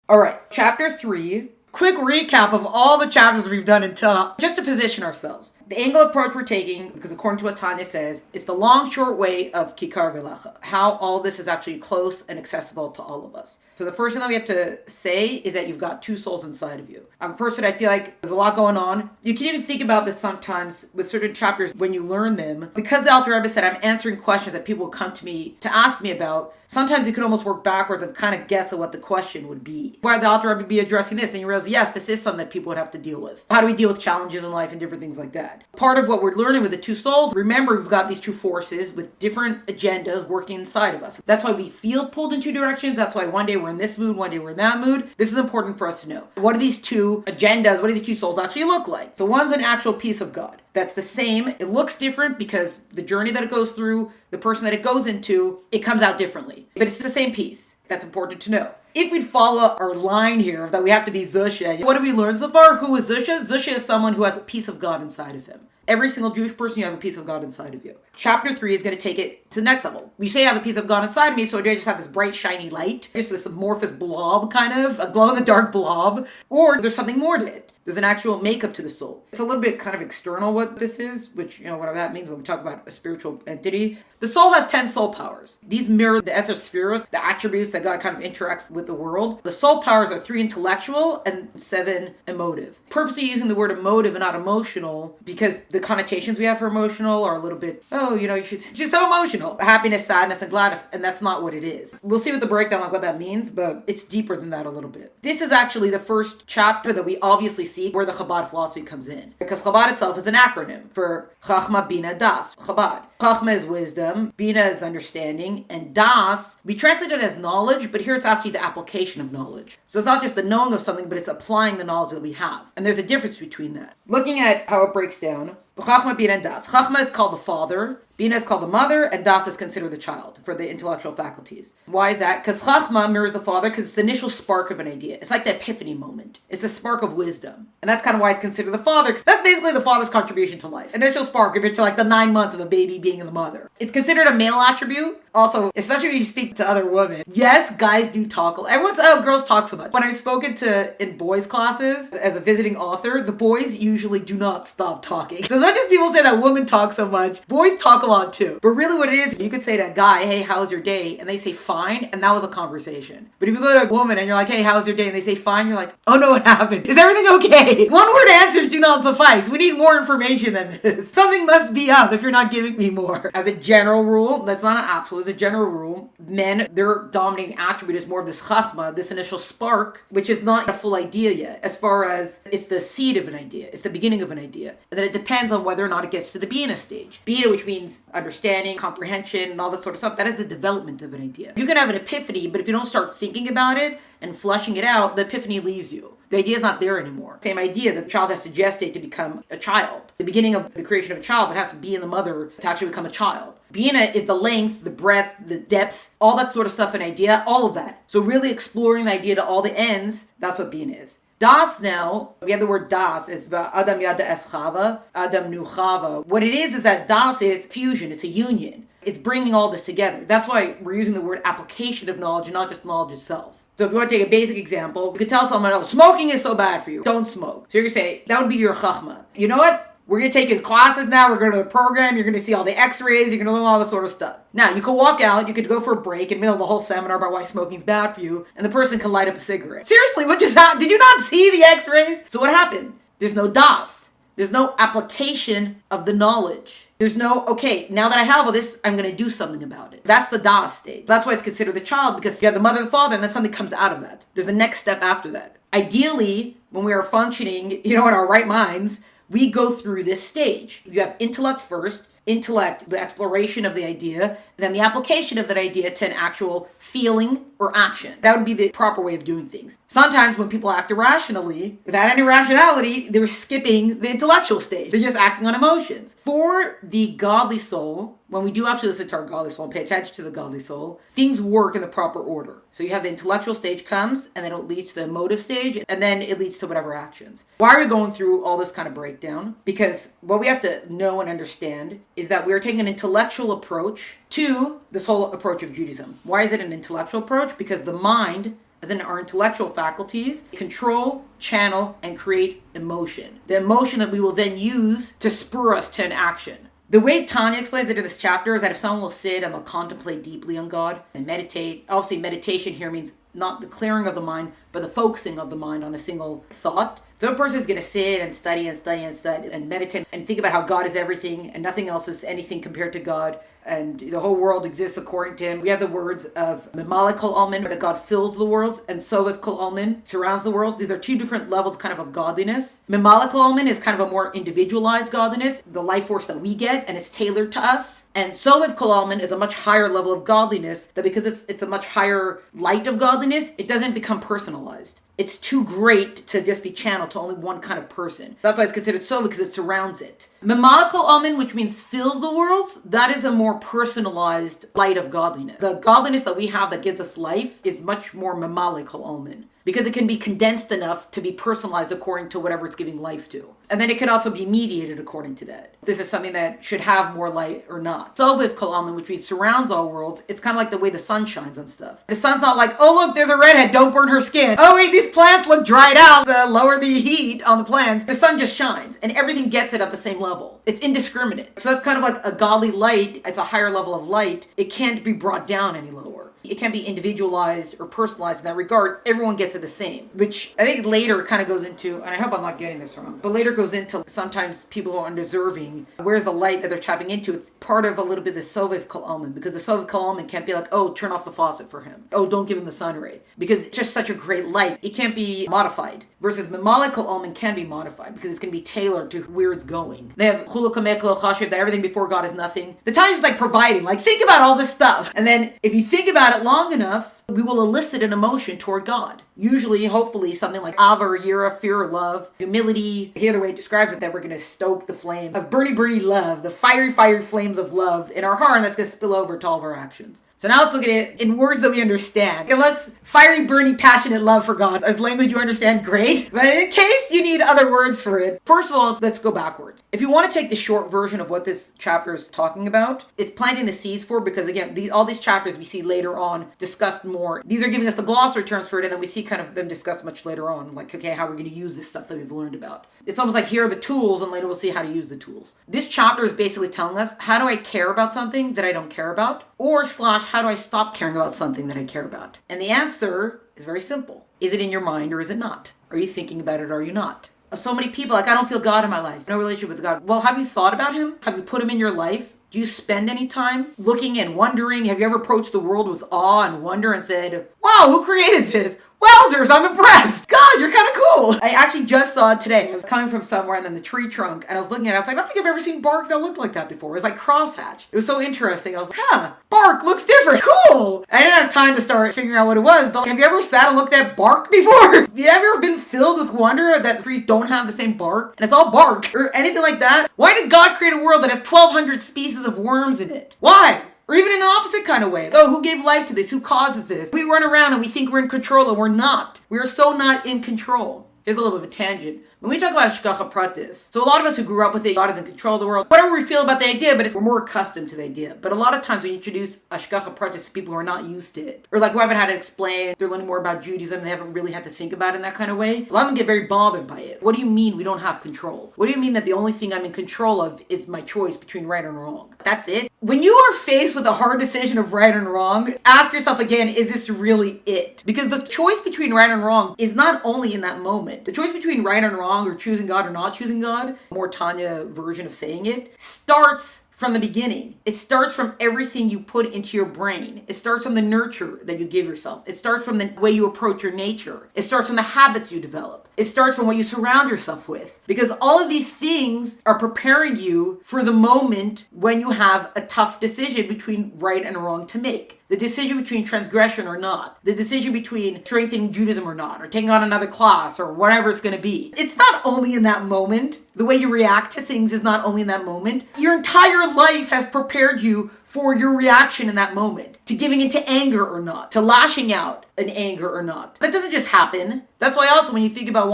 All right, chapter 3. Quick recap of all the chapters we've done until now, just to position ourselves. The angle approach we're taking, because according to what Tanya says, it's the long, short way of Kikar Velacha. How all this is actually close and accessible to all of us. So the first thing that we have to say is that you've got two souls inside of you. I'm a person, I feel like there's a lot going on. You can even think about this sometimes with certain chapters when you learn them. Because the Alter Rebbe said I'm answering questions that people will come to me to ask me about, sometimes you can almost work backwards and kind of guess at what the question would be. Why would the Alter Rebbe be addressing this? And you realize, yes, this is something that people would have to deal with. How do we deal with challenges in life and different things like that? Part of what we're learning with the two souls, remember we've got these two forces with different agendas working inside of us. That's why we feel pulled in two directions. That's why one day we're in this mood, one day we're in that mood. This is important for us to know. What do these two agendas, what do these two souls actually look like? So one's an actual piece of God. That's the same. It looks different because the journey that it goes through, the person that it goes into, it comes out differently. But it's the same piece. That's important to know. If we'd follow our line here that we have to be Zusha, what have we learned so far? Who is Zusha? Zusha is someone who has a piece of God inside of him. Every single Jewish person, you have a piece of God inside of you. Chapter 3 is going to take it to the next level. You say I have a piece of God inside of me, so do I just have this bright, shiny light? Just this amorphous blob, kind of, a glow-in-the-dark blob? Or there's something more to it. There's an actual makeup to the soul. It's a little bit kind of external what this is, which, what that means when we talk about a spiritual entity. The soul has 10 soul powers. These mirror the Esser spheres, the attributes that God kind of interacts with the world. The soul powers are 3 intellectual and 7 emotive. Purposely using the word emotive and not emotional because the connotations we have for emotional are a little bit, you're so emotional. Happiness, sadness, and gladness, and that's not what it is. We'll see with the breakdown like what that means, but it's deeper than that a little bit. This is actually the first chapter that we obviously see where the Chabad philosophy comes in. Because Chabad itself is an acronym for Chochmah, Binah, Das. Chabad. Chochmah is wisdom, Binah is understanding, and Das, we translate it as knowledge, but here it's actually the application of knowledge. So it's not just the knowing of something, but it's applying the knowledge that we have. And there's a difference between that. Looking at how it breaks down, Chochmah, Binah, and Das. Chochmah is called the father, Binah is called the mother, and Das is considered the child for the intellectual faculties. Why is that? Because Chochmah mirrors the father because it's the initial spark of an idea. It's like the epiphany moment. It's the spark of wisdom. And that's kind of why it's considered the father, because that's basically the father's contribution to life. Initial spark compared to like the 9 months of a baby being in the mother. It's considered a male attribute. Also, especially when you speak to other women. Yes, guys do talk. Everyone says, oh, girls talk so much. When I've spoken to in boys' classes as a visiting author, the boys usually do not stop talking. So as much as people say that women talk so much, boys talk a lot too. But really what it is, you could say to a guy, hey, how's your day? And they say fine, and that was a conversation. But if you go to a woman and you're like, hey, how's your day? And they say fine, you're like, oh no, what happened? Is everything okay? One word answers do not suffice. We need more information than this. Something must be up if you're not giving me more. As a general rule, that's not an absolute, as a general rule, men, their dominating attribute is more of this chachma, this initial spark, which is not a full idea yet, as far as it's the seed of an idea, it's the beginning of an idea. And then it depends on whether or not it gets to the Binah stage. Binah, which means understanding, comprehension, and all that sort of stuff, that is the development of an idea. You can have an epiphany, but if you don't start thinking about it and flushing it out, the epiphany leaves you. The idea is not there anymore. Same idea that the child has to gestate to become a child. The beginning of the creation of a child, it has to be in the mother to actually become a child. Binah is the length, the breadth, the depth, all that sort of stuff, an idea, all of that. So really exploring the idea to all the ends, that's what Binah is. Das now, we have the word Das, is Adam Yada Es Chava, Adam Nu Chava. What it is that Das is fusion, it's a union. It's bringing all this together. That's why we're using the word application of knowledge and not just knowledge itself. So if you want to take a basic example, you could tell someone, oh, smoking is so bad for you. Don't smoke. So you're going to say, that would be your Chochmah. You know what? We're going to take you to classes now. We're going to the program. You're going to see all the x-rays. You're going to learn all this sort of stuff. Now, you could walk out. You could go for a break in the middle of the whole seminar about why smoking's bad for you. And the person can light up a cigarette. Seriously, what just happened? Did you not see the x-rays? So what happened? There's no Das. There's no application of the knowledge. There's no, okay, now that I have all this, I'm going to do something about it. That's the Das stage. That's why it's considered the child, because you have the mother and the father, and then something comes out of that. There's a next step after that. Ideally, when we are functioning, in our right minds, we go through this stage. You have intellect first, the exploration of the idea, and then the application of that idea to an actual feeling or action. That would be the proper way of doing things. Sometimes when people act irrationally, without any rationality, they're skipping the intellectual stage. They're just acting on emotions. For the godly soul, when we do actually listen to our godly soul and pay attention to the godly soul, things work in the proper order. So you have the intellectual stage comes, and then it leads to the emotive stage, and then it leads to whatever actions. Why are we going through all this kind of breakdown? Because what we have to know and understand is that we're taking an intellectual approach to this whole approach of Judaism. Why is it an intellectual approach? Because the mind as in our intellectual faculties, control, channel, and create emotion. The emotion that we will then use to spur us to an action. The way Tanya explains it in this chapter is that if someone will sit and they'll contemplate deeply on God and meditate, obviously meditation here means not the clearing of the mind, but the focusing of the mind on a single thought. So a person is going to sit and study and study and study and meditate and think about how God is everything and nothing else is anything compared to God. And the whole world exists according to him. We have the words of Mimalik kol almin, that God fills the worlds, and Sovev kol almin, surrounds the worlds. These are two different levels kind of godliness. Mimalik kol almin is kind of a more individualized godliness, the life force that we get, and it's tailored to us. And Sovev kol almin is a much higher level of godliness, that because it's a much higher light of godliness, it doesn't become personalized. It's too great to just be channeled to only one kind of person. That's why it's considered so, because it surrounds it. Mimalik kol almin, which means fills the worlds, that is a more personalized light of godliness. The godliness that we have that gives us life is much more mimalik kol almin, because it can be condensed enough to be personalized according to whatever it's giving life to. And then it can also be mediated according to that. This is something that should have more light or not. Sovev kol almin, which means surrounds all worlds, it's kind of like the way the sun shines on stuff. The sun's not like, oh look, there's a redhead, don't burn her skin. Oh wait, these plants look dried out, lower the heat on the plants. The sun just shines, and everything gets it at the same level. It's indiscriminate. So that's kind of like a godly light. It's a higher level of light. It can't be brought down any lower. It can't be individualized or personalized in that regard. Everyone gets it the same, which I think later kind of goes into, and I hope I'm not getting this wrong, but later goes into sometimes people who are undeserving. Where's the light that they're tapping into? It's part of a little bit of the Sovev kol almin, because the Sovev kol almin can't be like, oh, turn off the faucet for him. Oh, don't give him the sun ray, because it's just such a great light. It can't be modified. Versus Mimalik kol almin can be modified, because it's going to be tailored to where it's going. They have Chulu kamek lo chashiv, that everything before God is nothing. The Tanya is like providing, like think about all this stuff. And then if you think about it long enough, we will elicit an emotion toward God. Usually, hopefully, something like ava or yira, fear or love, humility. Here the way it describes it, that we're going to stoke the flame of burny love, the fiery flames of love in our heart, and that's going to spill over to all of our actions. So now let's look at it in words that we understand. Unless fiery, burning, passionate love for God is language you understand, great. But in case you need other words for it, first of all, let's go backwards. If you want to take the short version of what this chapter is talking about, it's planting the seeds for, because again, all these chapters we see later on discussed more. These are giving us the glossary terms for it, and then we see kind of them discussed much later on, like, okay, how we're going to use this stuff that we've learned about. It's almost like here are the tools, and later we'll see how to use the tools. This chapter is basically telling us, how do I care about something that I don't care about? Or / how do I stop caring about something that I care about? And the answer is very simple. Is it in your mind or is it not? Are you thinking about it or are you not? So many people like, I don't feel God in my life. No relationship with God. Well, have you thought about him? Have you put him in your life? Do you spend any time looking and wondering? Have you ever approached the world with awe and wonder and said, wow, who created this? Wowzers, I'm impressed. God, you're kind of cool. I actually just saw it today. I was coming from somewhere and then the tree trunk, and I was looking at it. I was like, I don't think I've ever seen bark that looked like that before. It was like crosshatch. It was so interesting. I was like, bark looks different. Cool. I didn't have time to start figuring out what it was, but have you ever sat and looked at bark before? Have you ever been filled with wonder that trees don't have the same bark? And it's all bark or anything like that? Why did God create a world that has 1,200 species of worms in it? Why? Or even in an opposite kind of way. Oh, who gave life to this? Who causes this? We run around and we think we're in control, and we're not. We are so not in control. Here's a little bit of a tangent. When we talk about hashgacha pratis, so a lot of us who grew up with it, God is in control of the world, whatever we feel about the idea, but we're more accustomed to the idea. But a lot of times when you introduce hashgacha pratis to people who are not used to it, or like who haven't had to explain, they're learning more about Judaism, they haven't really had to think about it in that kind of way, a lot of them get very bothered by it. What do you mean we don't have control? What do you mean that the only thing I'm in control of is my choice between right and wrong? That's it? When you are faced with a hard decision of right and wrong, ask yourself again, is this really it? Because the choice between right and wrong is not only in that moment. The choice between right and wrong, or choosing God or not choosing God, more Tanya version of saying it, starts from the beginning. It starts from everything you put into your brain. It starts from the nurture that you give yourself. It starts from the way you approach your nature. It starts from the habits you develop. It starts from what you surround yourself with. Because all of these things are preparing you for the moment when you have a tough decision between right and wrong to make. The decision between transgression or not. The decision between strengthening Judaism or not, or taking on another class, or whatever it's going to be. It's not only in that moment. The way you react to things is not only in that moment. Your entire life has prepared you for your reaction in that moment, to giving into anger or not, to lashing out in anger or not. That doesn't just happen. That's why also when you think about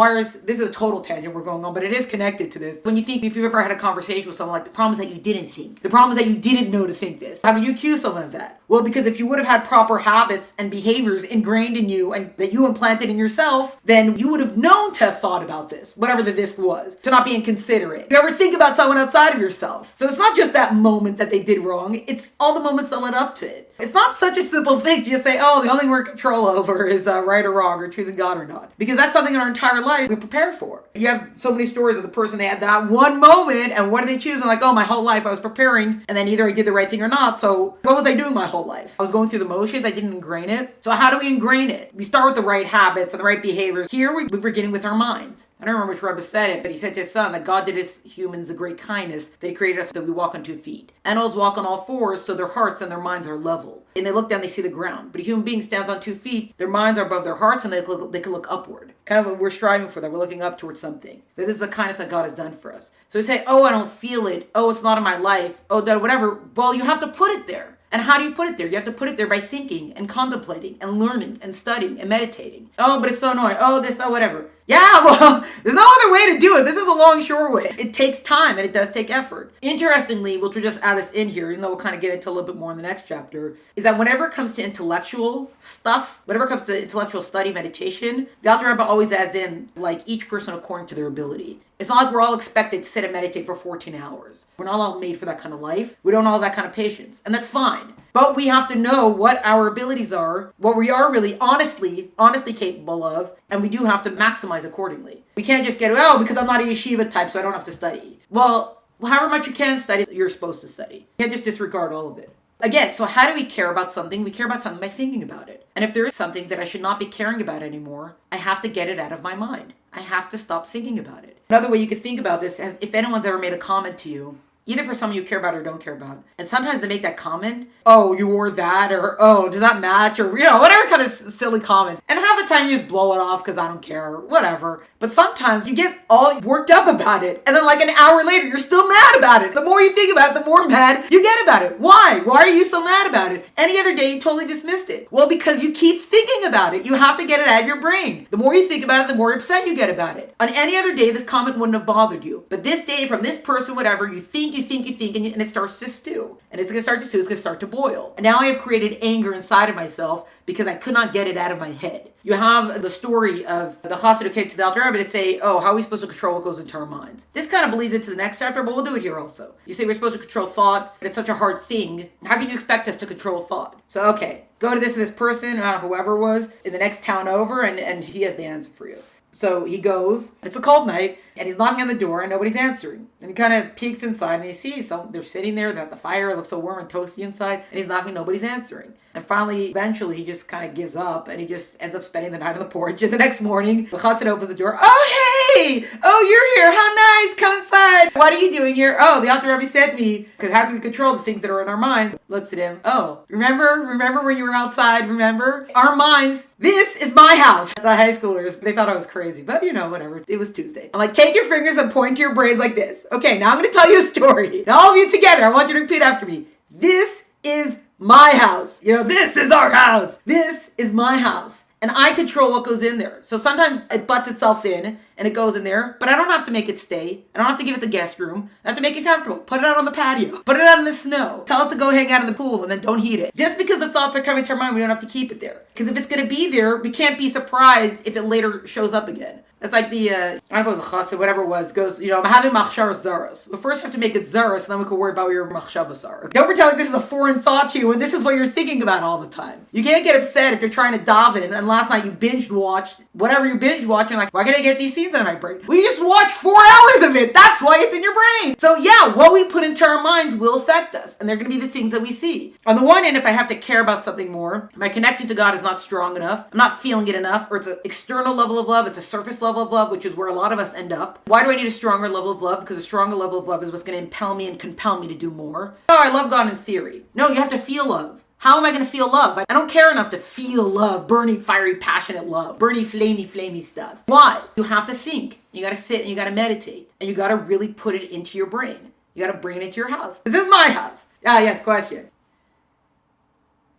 this is a total tangent we're going on, but it is connected to this. When you think, if you've ever had a conversation with someone, like the problem is that you didn't think. The problem is that you didn't know to think this. How can you accuse someone of that? Well, because if you would have had proper habits and behaviors ingrained in you and that you implanted in yourself, then you would have known to have thought about this, whatever the this was, to not be inconsiderate. You ever think about someone outside of yourself? So it's not just that moment that they did wrong, it's all the moments that led up to it. It's not such a simple thing to just say, oh, the only thing we're in control over is right or wrong or choosing God or not. Because that's something in our entire life we prepare for. You have so many stories of the person, they had that one moment and what did they choose? And like, oh, my whole life I was preparing and then either I did the right thing or not. So what was I doing my whole life? I was going through the motions. I didn't ingrain it. So how do we ingrain it? We start with the right habits and the right behaviors. Here we begin with our minds. I don't remember which Rebbe said it, but he said to his son that God did his humans a great kindness, that he created us that we walk on 2 feet. Animals walk on all 4s, so their hearts and their minds are level. And they look down, they see the ground. But a human being stands on 2 feet, their minds are above their hearts, and they can look upward. Kind of what we're striving for, that we're looking up towards something. That this is the kindness that God has done for us. So we say, oh, I don't feel it. Oh, it's not in my life. Oh, that whatever. Well, you have to put it there. And how do you put it there? You have to put it there by thinking and contemplating and learning and studying and meditating. Oh, but it's so annoying. Oh, this, oh, whatever. Yeah, well, there's no other way to do it. This is a long, short way. It takes time and it does take effort. Interestingly, we'll just add this in here, even though we'll kind of get into a little bit more in the next chapter, is that whenever it comes to intellectual stuff, whenever it comes to intellectual study, meditation, the Alter Rebbe always adds in, like, each person according to their ability. It's not like we're all expected to sit and meditate for 14 hours. We're not all made for that kind of life. We don't all have that kind of patience. And that's fine. But we have to know what our abilities are, what we are really honestly capable of, and we do have to maximize accordingly. We can't just get, oh, because I'm not a yeshiva type, so I don't have to study. Well, however much you can study, you're supposed to study. You can't just disregard all of it. Again, so how do we care about something? We care about something by thinking about it. And if there is something that I should not be caring about anymore, I have to get it out of my mind. I have to stop thinking about it. Another way you could think about this is if anyone's ever made a comment to you, either for someone you care about or don't care about. And sometimes they make that comment, oh, you wore that, or oh, does that match, or whatever kind of silly comment. And half the time you just blow it off because I don't care, or whatever. But sometimes you get all worked up about it. And then like an hour later, you're still mad about it. The more you think about it, the more mad you get about it. Why? Why are you so mad about it? Any other day, you totally dismissed it. Well, because you keep thinking about it. You have to get it out of your brain. The more you think about it, the more upset you get about it. On any other day, this comment wouldn't have bothered you. But this day, from this person, whatever, you think, and it starts to stew. And it's going to start to stew, it's going to start to boil. And now I have created anger inside of myself because I could not get it out of my head. You have the story of the Chassidus who came to the Alter Rebbe to say, oh, how are we supposed to control what goes into our minds? This kind of bleeds into the next chapter, but we'll do it here also. You say we're supposed to control thought. It's such a hard thing. How can you expect us to control thought? So, okay, go to this person, whoever it was, in the next town over, and he has the answer for you. So he goes, it's a cold night, and he's knocking on the door and nobody's answering. And he kind of peeks inside and he sees they're sitting there, they're at the fire, it looks so warm and toasty inside, and he's knocking, nobody's answering. And finally, eventually, he just kind of gives up and he just ends up spending the night on the porch. And the next morning, the chassid opens the door. Oh, hey! Oh, you're here. How nice. Come inside. What are you doing here? Oh, the Alter Rebbe sent me. Because how can we control the things that are in our minds? Looks at him. Oh, remember when you were outside? Remember? Our minds. This is my house. The high schoolers, they thought I was crazy. But, whatever. It was Tuesday. I'm like, take your fingers and point to your brains like this. Okay, now I'm going to tell you a story. Now all of you together, I want you to repeat after me. This is my house. This is our house. This is my house. And I control what goes in there. So sometimes it butts itself in and it goes in there, but I don't have to make it stay. I don't have to give it the guest room. I have to make it comfortable. Put it out on the patio. Put it out in the snow. Tell it to go hang out in the pool and then don't heat it. Just because the thoughts are coming to our mind, we don't have to keep it there. Because if it's going to be there, we can't be surprised if it later shows up again. It's like the, I don't know if it was a chassid, whatever it was, goes, I'm having machshavas zaros. But first you have to make it zaros, and then we can worry about what your machshavas are. Don't pretend like this is a foreign thought to you, and this is what you're thinking about all the time. You can't get upset if you're trying to daven, and last night you binge watched, whatever you binge watched, and you're like, why can't I get these scenes out of my brain? Well, you just watched 4 hours of it. That's why it's in your brain. So yeah, what we put into our minds will affect us, and they're going to be the things that we see. On the one hand, if I have to care about something more, my connection to God is not strong enough, I'm not feeling it enough, or it's an external level of love, it's a surface level of love, which is where a lot of us end up. Why do I need a stronger level of love? Because a stronger level of love is what's going to impel me and compel me to do more. Oh, I love God in theory. No, you have to feel love. How am I going to feel love? I don't care enough to feel love, burning, fiery, passionate love, burning, flamey stuff. Why? You have to think. You got to sit and you got to meditate. And you got to really put it into your brain. You got to bring it into your house. This is my house. Yes, question.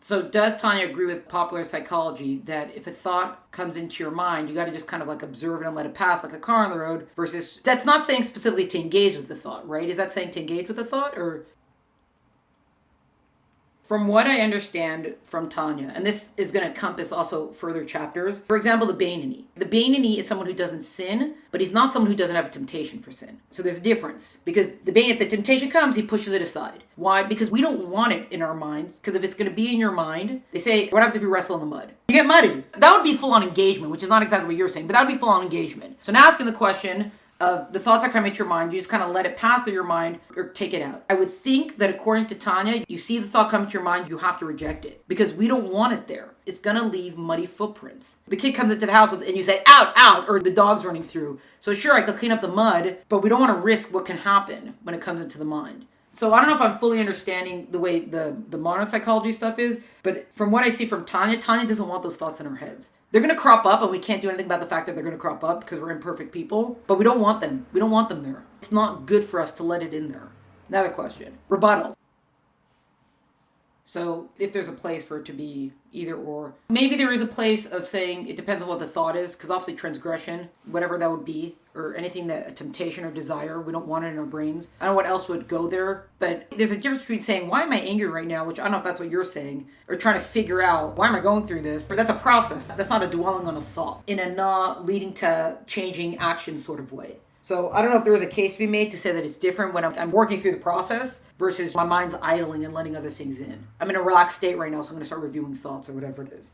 So does Tanya agree with popular psychology that if a thought comes into your mind, you got to just kind of like observe it and let it pass like a car on the road versus, that's not saying specifically to engage with the thought, right? Is that saying to engage with the thought or? From what I understand from Tanya, and this is going to encompass also further chapters, for example, the Beinoni. The Beinoni is someone who doesn't sin, but he's not someone who doesn't have a temptation for sin. So there's a difference. Because the Beinoni, if the temptation comes, he pushes it aside. Why? Because we don't want it in our minds. Because if it's going to be in your mind, they say, what happens if you wrestle in the mud? You get muddy. That would be full-on engagement, which is not exactly what you're saying, but that would be full-on engagement. So now asking the question of the thoughts that come into your mind, you just kind of let it pass through your mind or take it out. I would think that according to Tanya, you see the thought come into your mind, you have to reject it because we don't want it there. It's going to leave muddy footprints. The kid comes into the house and you say, out, out, or the dog's running through. So sure, I could clean up the mud, but we don't want to risk what can happen when it comes into the mind. So I don't know if I'm fully understanding the way the modern psychology stuff is, but from what I see from Tanya, Tanya doesn't want those thoughts in her heads. They're going to crop up, and we can't do anything about the fact that they're going to crop up because we're imperfect people. But we don't want them. We don't want them there. It's not good for us to let it in there. Another question. Rebuttal. So if there's a place for it to be either or, maybe there is a place of saying it depends on what the thought is, because obviously transgression, whatever that would be, or anything that a temptation or desire, we don't want it in our brains. I don't know what else would go there, but there's a difference between saying, why am I angry right now, which I don't know if that's what you're saying, or trying to figure out, why am I going through this? Or that's a process. That's not a dwelling on a thought in a not leading to changing action sort of way. So I don't know if there was a case to be made to say that it's different when I'm working through the process versus my mind's idling and letting other things in. I'm in a relaxed state right now, so I'm going to start reviewing thoughts or whatever it is.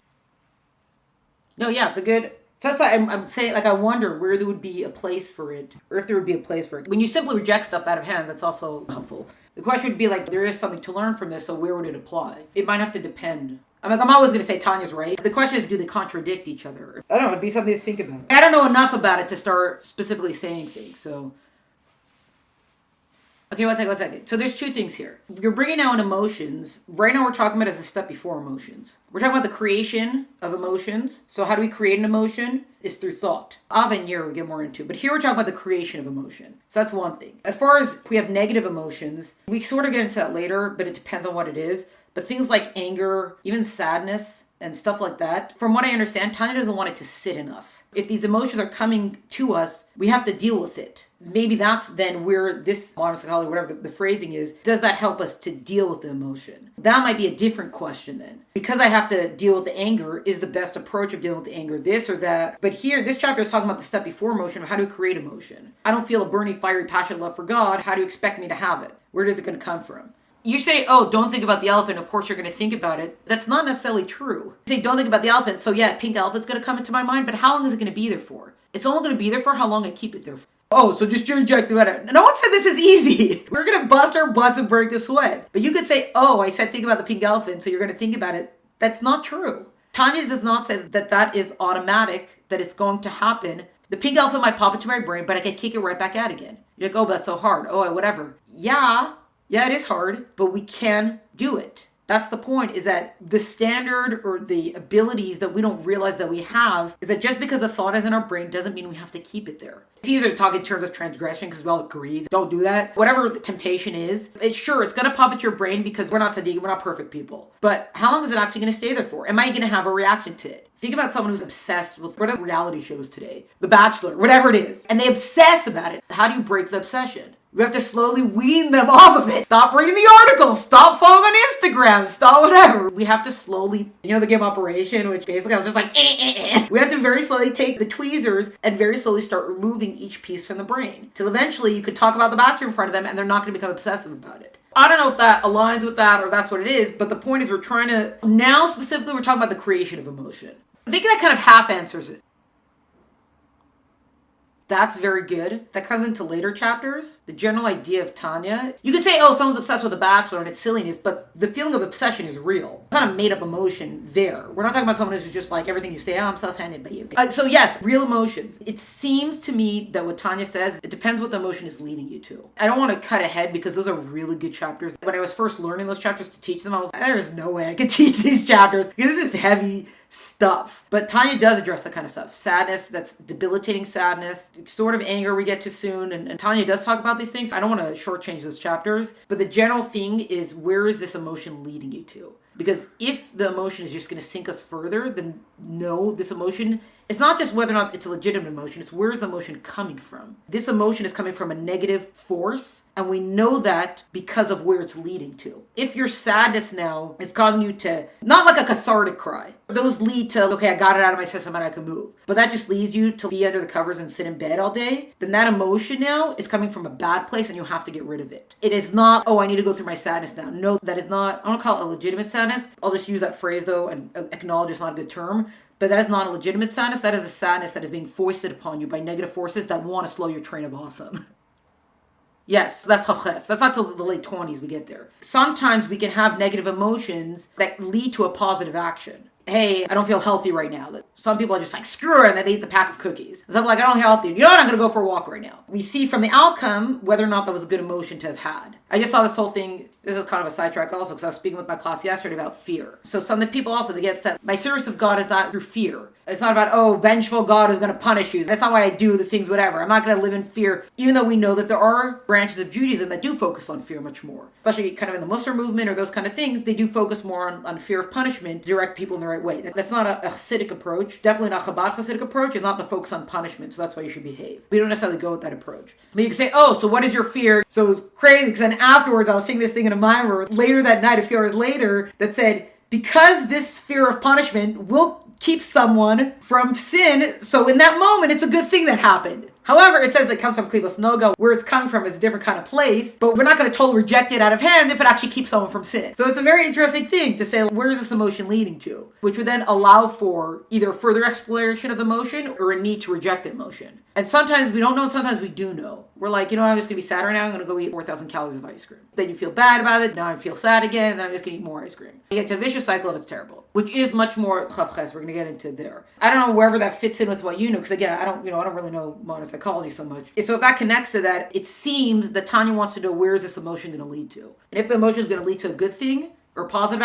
No, yeah, it's a good... So that's why I'm saying, like, I wonder where there would be a place for it, or if there would be a place for it. When you simply reject stuff out of hand, that's also helpful. The question would be, like, there is something to learn from this, so where would it apply? It might have to depend. I'm always going to say Tanya's right. The question is, do they contradict each other? I don't know, it'd be something to think about. I don't know enough about it to start specifically saying things, so... Okay, one second. So there's two things here. You're bringing out emotions. Right now we're talking about as a step before emotions. We're talking about the creation of emotions. So how do we create an emotion? It's through thought. Av and Yer we'll get more into. But here we're talking about the creation of emotion. So that's one thing. As far as if we have negative emotions, we sort of get into that later, but it depends on what it is. But things like anger, even sadness, and stuff like that, from what I understand, Tanya doesn't want it to sit in us. If these emotions are coming to us, we have to deal with it. Maybe that's then where this modern psychology, whatever the phrasing is, does that help us to deal with the emotion? That might be a different question then. Because I have to deal with the anger, is the best approach of dealing with the anger this or that? But here, this chapter is talking about the step before emotion, of how to create emotion. I don't feel a burning, fiery, passionate love for God. How do you expect me to have it? Where is it going to come from? You say, oh, don't think about the elephant. Of course, you're going to think about it. That's not necessarily true. You say, don't think about the elephant. So yeah, pink elephant's going to come into my mind, but how long is it going to be there for? It's only going to be there for how long I keep it there for. Oh, so just reject it. No one said this is easy. We're going to bust our butts and break the sweat. But you could say, oh, I said think about the pink elephant, so you're going to think about it. That's not true. Tanya does not say that that is automatic, that it's going to happen. The pink elephant might pop into my brain, but I can kick it right back out again. You're like, oh, that's so hard. Oh, whatever. Yeah, it is hard, but we can do it. That's the point, is that the standard or the abilities that we don't realize that we have is that just because a thought is in our brain doesn't mean we have to keep it there. It's easier to talk in terms of transgression because we all agree. Don't do that. Whatever the temptation is, it's going to pop into your brain because we're not Sadiq, we're not perfect people. But how long is it actually going to stay there for? Am I going to have a reaction to it? Think about someone who's obsessed with whatever reality shows today, The Bachelor, whatever it is, and they obsess about it. How do you break the obsession? We have to slowly wean them off of it. Stop reading the articles. Stop following on Instagram. Stop whatever. We have to slowly, the game Operation, which basically I was just like, We have to very slowly take the tweezers and very slowly start removing each piece from the brain. Till eventually you could talk about The Bachelor in front of them and they're not going to become obsessive about it. I don't know if that aligns with that or that's what it is, but the point is now specifically we're talking about the creation of emotion. I think that kind of half answers it. That's very good. That comes into later chapters. The general idea of Tanya. You could say, oh, someone's obsessed with The Bachelor and it's silliness, but the feeling of obsession is real. It's not a made-up emotion there. We're not talking about someone who's just like, everything you say, oh, I'm self-handed by you. So yes, real emotions. It seems to me that what Tanya says, it depends what the emotion is leading you to. I don't want to cut ahead because those are really good chapters. When I was first learning those chapters to teach them, I was like, there is no way I could teach these chapters because this is heavy stuff. But Tanya does address that kind of stuff. Sadness, that's debilitating sadness, sort of anger we get to soon. And Tanya does talk about these things. I don't want to shortchange those chapters. But the general thing is, where is this emotion leading you to? Because if the emotion is just going to sink us further, then no, this emotion it's not just whether or not it's a legitimate emotion, it's where is the emotion coming from. This emotion is coming from a negative force, and we know that because of where it's leading to. If your sadness now is causing you to, not like a cathartic cry, those lead to, okay, I got it out of my system and I can move. But that just leads you to be under the covers and sit in bed all day. Then that emotion now is coming from a bad place and you have to get rid of it. It is not, oh, I need to go through my sadness now. No, that is not, I don't call it a legitimate sadness. I'll just use that phrase though and acknowledge it's not a good term. But that is not a legitimate sadness. That is a sadness that is being foisted upon you by negative forces that want to slow your train of awesome. Yes, that's Chochmah. That's not till the late 20s we get there. Sometimes we can have negative emotions that lead to a positive action. Hey, I don't feel healthy right now. Some people are just like, screw it, and they eat the pack of cookies. Some people are like, I don't feel healthy. You know what? I'm going to go for a walk right now. We see from the outcome whether or not that was a good emotion to have had. I just saw this whole thing. This is kind of a sidetrack also because I was speaking with my class yesterday about fear. So some of the people also, they get upset. My service of God is not through fear. It's not about, oh, vengeful God is going to punish you. That's not why I do the things, whatever. I'm not going to live in fear, even though we know that there are branches of Judaism that do focus on fear much more. Especially kind of in the Muslim movement or those kind of things, they do focus more on fear of punishment, direct people in the right way. That's not a Hasidic approach. Definitely not Chabad Hasidic approach. It's not the focus on punishment, so that's why you should behave. We don't necessarily go with that approach. But you can say, oh, so what is your fear? So it was crazy because then afterwards I was seeing this thing in a mind where later that night, a few hours later, that said, because this fear of punishment will keep someone from sin, so in that moment, it's a good thing that happened. However, it says it comes from Klibos Noga. Where it's coming from is a different kind of place, but we're not going to totally reject it out of hand if it actually keeps someone from sin. So it's a very interesting thing to say, where is this emotion leading to? Which would then allow for either further exploration of the emotion or a need to reject the emotion. And sometimes we don't know, sometimes we do know. We're like, you know what, I'm just going to be sad right now, I'm going to go eat 4,000 calories of ice cream. Then you feel bad about it, now I feel sad again, and then I'm just going to eat more ice cream. You get to a vicious cycle and it's terrible. Which is much more Chavches, we're going to get into there. I don't know wherever that fits in with what you know, because again, I don't really know modern psychology so much. So if that connects to that, it seems that Tanya wants to know where is this emotion going to lead to. And if the emotion is going to lead to a good thing, or positive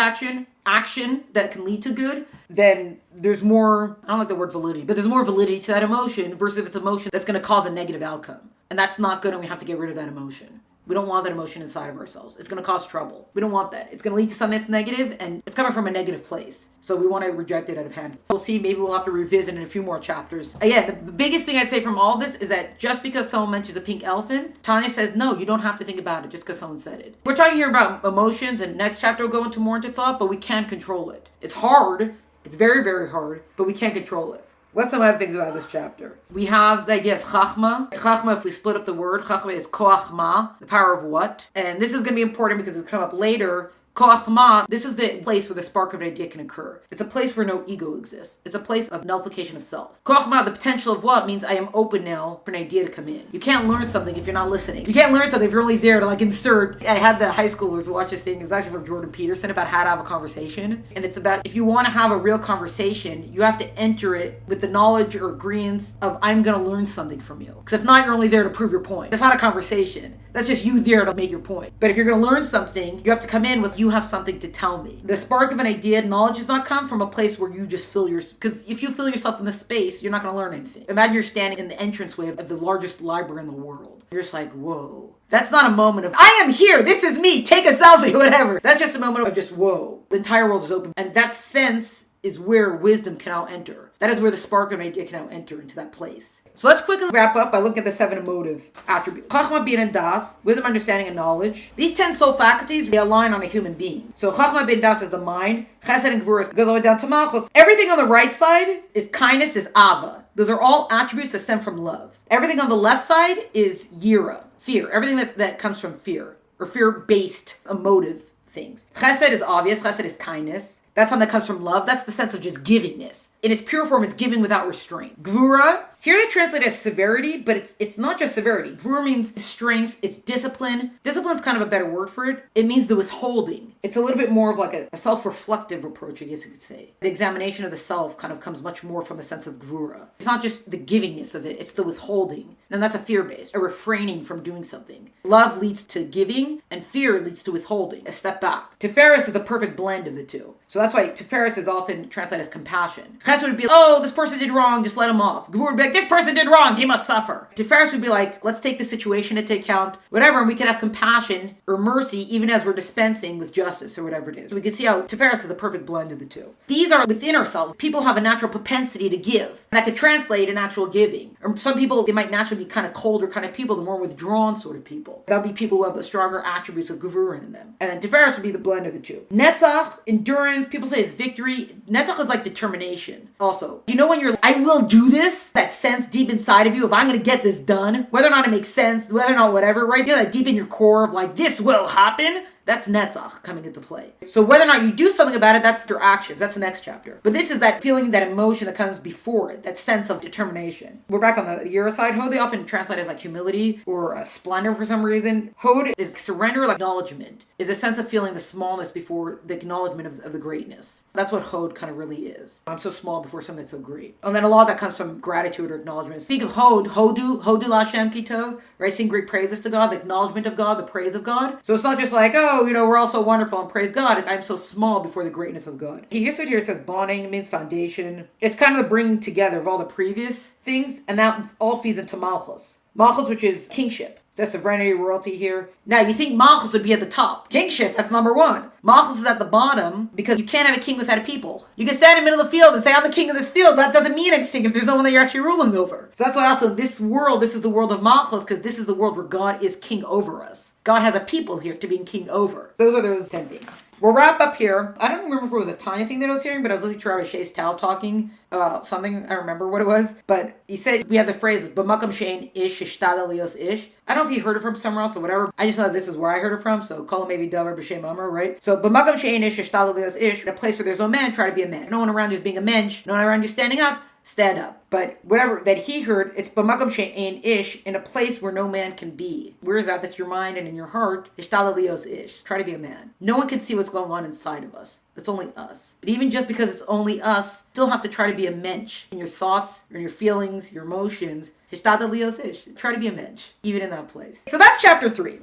action that can lead to good, then there's more, I don't like the word validity, but there's more validity to that emotion versus if it's emotion that's going to cause a negative outcome. And that's not good and we have to get rid of that emotion. We don't want that emotion inside of ourselves. It's going to cause trouble. We don't want that. It's going to lead to something that's negative and it's coming from a negative place. So we want to reject it out of hand. We'll see, maybe we'll have to revisit in a few more chapters. Again, the biggest thing I'd say from all this is that just because someone mentions a pink elephant, Tanya says, no, you don't have to think about it just because someone said it. We're talking here about emotions and next chapter will go into more into thought, but we can't control it. It's hard. It's very, very hard, but we can't control it. What's some other things about this chapter? We have the idea of Chochmah. Chochmah, if we split up the word, Chochmah is Koachma, the power of what? And this is going to be important because it's come up later. Chochmah, this is the place where the spark of an idea can occur. It's a place where no ego exists. It's a place of nullification of self. Chochmah, the potential of what, means I am open now for an idea to come in. You can't learn something if you're not listening. You can't learn something if you're only there to like insert. I had the high schoolers watch this thing. It was actually from Jordan Peterson about how to have a conversation. And it's about if you want to have a real conversation, you have to enter it with the knowledge or agreement of I'm going to learn something from you. Because if not, you're only there to prove your point. That's not a conversation. That's just you there to make your point. But if you're going to learn something, you have to come in with you have something to tell me. The spark of an idea, knowledge does not come from a place where you just fill your, because if you fill yourself in the space, you're not going to learn anything. Imagine you're standing in the entranceway of the largest library in the world. You're just like, whoa. That's not a moment of, I am here, this is me, take a selfie, whatever. That's just a moment of just, whoa. The entire world is open. And that sense is where wisdom can now enter. That is where the spark of an idea can now enter into that place. So let's quickly wrap up by looking at the 7 emotive attributes. Chochmah, Binah, and Das, wisdom, understanding, and knowledge. These 10 soul faculties, they align on a human being. So Chochmah, Binah, Das is the mind. Chesed and Gvura goes all the way down to Malchus. Everything on the right side is kindness, is Ava. Those are all attributes that stem from love. Everything on the left side is Yira, fear. Everything that comes from fear, or fear-based emotive things. Chesed is obvious. Chesed is kindness. That's something that comes from love. That's the sense of just givingness. In its pure form, it's giving without restraint. Gvura, here they translate as severity, but it's not just severity. Gvura means strength, it's discipline. Discipline's kind of a better word for it. It means the withholding. It's a little bit more of like a self-reflective approach, I guess you could say. The examination of the self kind of comes much more from the sense of Gvura. It's not just the givingness of it, it's the withholding. And that's a fear-based, a refraining from doing something. Love leads to giving, and fear leads to withholding, a step back. Tiferes is the perfect blend of the two. So that's why Tiferes is often translated as compassion. Chesed would be, oh, this person did wrong, just let him off. Gvura would be like, this person did wrong, he must suffer. Tiferes would be like, let's take the situation into account, whatever, and we can have compassion or mercy even as we're dispensing with justice or whatever it is. So we can see how Tiferes is the perfect blend of the two. These are within ourselves. People have a natural propensity to give. And that could translate in actual giving. Or some people, they might naturally be kind of colder kind of people, the more withdrawn sort of people. That would be people who have the stronger attributes of Gevurah in them. And then Tiferes would be the blend of the two. Netzach, endurance, people say it's victory. Netzach is like determination. Also, you know when you're like, I will do this, that sense deep inside of you of I'm going to get this done, whether or not it makes sense, whether or not whatever, right? You know that deep in your core of like, this will happen. That's Netzach coming into play. So whether or not you do something about it, that's your actions. That's the next chapter. But this is that feeling, that emotion that comes before it, that sense of determination. We're back on the Yira side. Hod, they often translate as like humility or splendor for some reason. Hod is surrender, like acknowledgement, is a sense of feeling the smallness before the acknowledgement of the greatness. That's what Hod kind of really is. I'm so small before something that's so great. And then a lot of that comes from gratitude or acknowledgement. Speak of Hod, Hodu Lashem Kitov, right? Sing great praises to God, the acknowledgement of God, the praise of God. So it's not just like, oh, we're all so wonderful and praise God. It's I'm so small before the greatness of God. Elicit here, it says bonding, it means foundation. It's kind of the bringing together of all the previous things, and that all feeds into Malchus. Malchus, which is kingship. That's sovereignty, royalty here. Now, you think Malchus would be at the top. Kingship, that's number one. Malchus is at the bottom because you can't have a king without a people. You can stand in the middle of the field and say, I'm the king of this field, but that doesn't mean anything if there's no one that you're actually ruling over. So that's why also this world, this is the world of Malchus, because this is the world where God is king over us. God has a people here to be king over. Those are those 10 things. We'll wrap up here. I don't remember if it was a Tanya thing that I was hearing, but I was listening to Rabbi Shei's Tao talking about something. I don't remember what it was. But he said, we have the phrase, B'makam she'ein ish, ishtada lios ish. I don't know if he heard it from somewhere else or whatever. I just know that this is where I heard it from. So call him maybe Davar b'shem Amar, right? So B'makam she'ein ish, ishtada lios ish. In a place where there's no man, try to be a man. No one around you is being a mensch. No one around you standing up. Stand up. But whatever that he heard, it's b'makam she'ein ish, in a place where no man can be. Where is that? That's your mind and in your heart. Ishtala lios ish. Try to be a man. No one can see what's going on inside of us. It's only us. But even just because it's only us, still have to try to be a mensch in your thoughts, in your feelings, your emotions. Ishtala lios ish. Try to be a mensch, even in that place. So that's chapter 3.